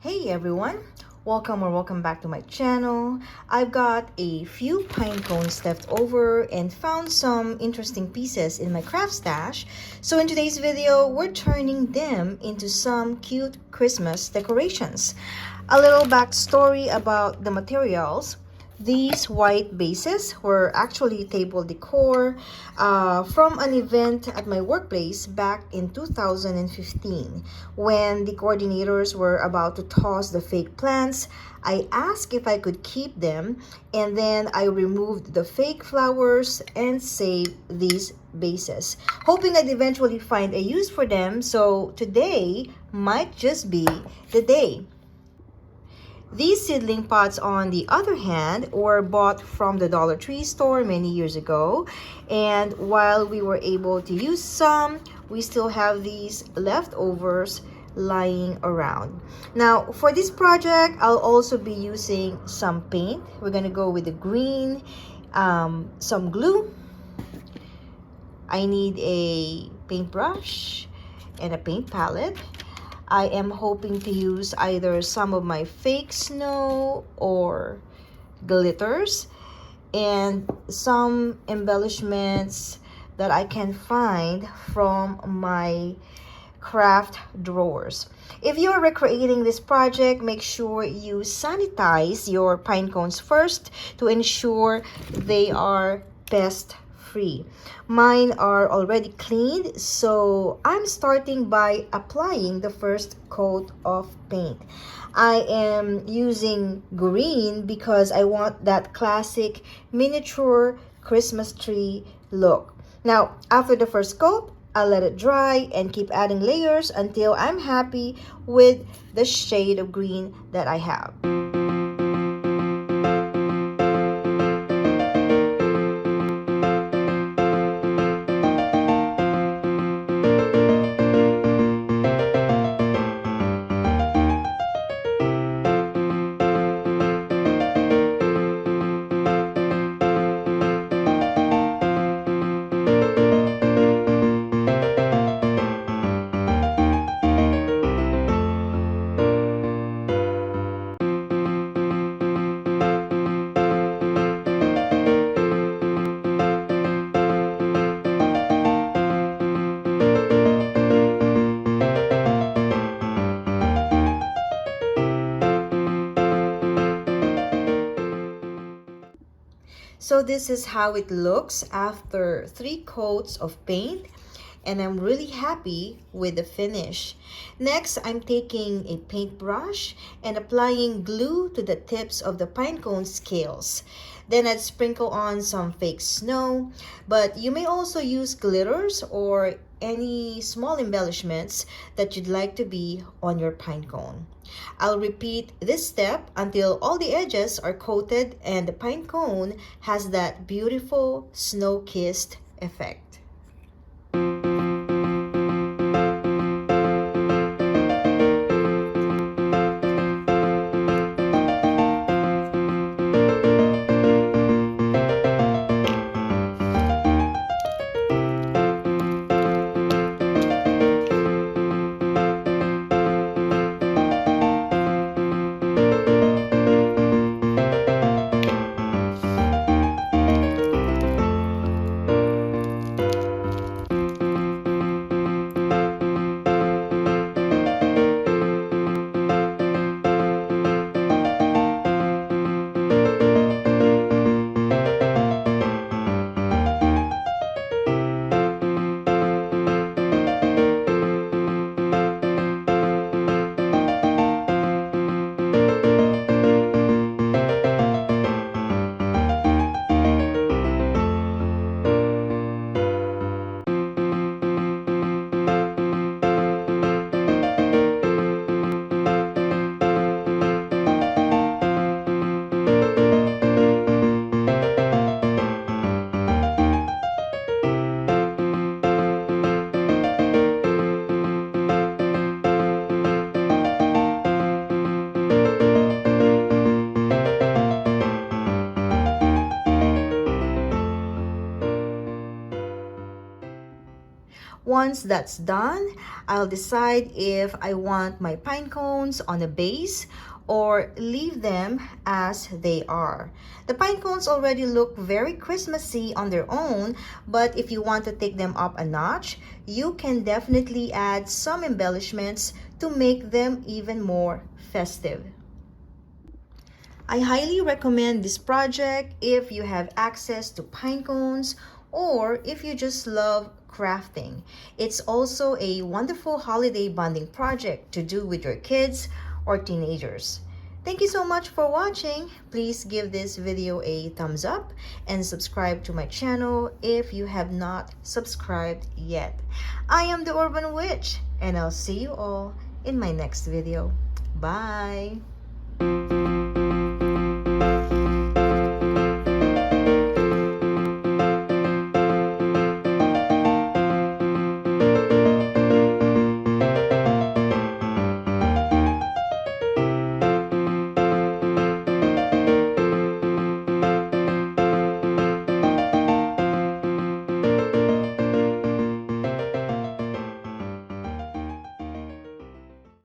Hey everyone, welcome back to my channel. I've got a few pine cones left over and found some interesting pieces in my craft stash. So in today's video, we're turning them into some cute Christmas decorations. A little backstory about the materials. These white bases were actually table decor from an event at my workplace back in 2015. When the coordinators were about to toss the fake plants, I asked if I could keep them, and then I removed the fake flowers and saved these bases, hoping I'd eventually find a use for them. So today might just be the day. These seedling pots, on the other hand, were bought from the Dollar Tree store many years ago. And while we were able to use some, we still have these leftovers lying around. Now, for this project, I'll also be using some paint. We're going to go with the green, some glue. I need a paintbrush and a paint palette. I am hoping to use either some of my fake snow or glitters and some embellishments that I can find from my craft drawers. If you're recreating this project, make sure you sanitize your pine cones first to ensure they are pest free. Mine are already cleaned, so I'm starting by applying the first coat of paint. I am using green because I want that classic miniature Christmas tree look. Now, after the first coat, I'll let it dry and keep adding layers until I'm happy with the shade of green that I have. So this is how it looks after 3 coats of paint, and I'm really happy with the finish. Next, I'm taking a paintbrush and applying glue to the tips of the pinecone scales. Then I'd sprinkle on some fake snow, but you may also use glitters or any small embellishments that you'd like to be on your pinecone. I'll repeat this step until all the edges are coated and the pine cone has that beautiful snow-kissed effect. Once that's done, I'll decide if I want my pine cones on a base or leave them as they are. The pine cones already look very Christmassy on their own, but if you want to take them up a notch, you can definitely add some embellishments to make them even more festive. I highly recommend this project if you have access to pine cones or if you just love crafting. It's also a wonderful holiday bonding project to do with your kids or teenagers. Thank you so much for watching. Please give this video a thumbs up and subscribe to my channel if you have not subscribed yet. I am the Urban Witch, and I'll see you all in my next video. Bye!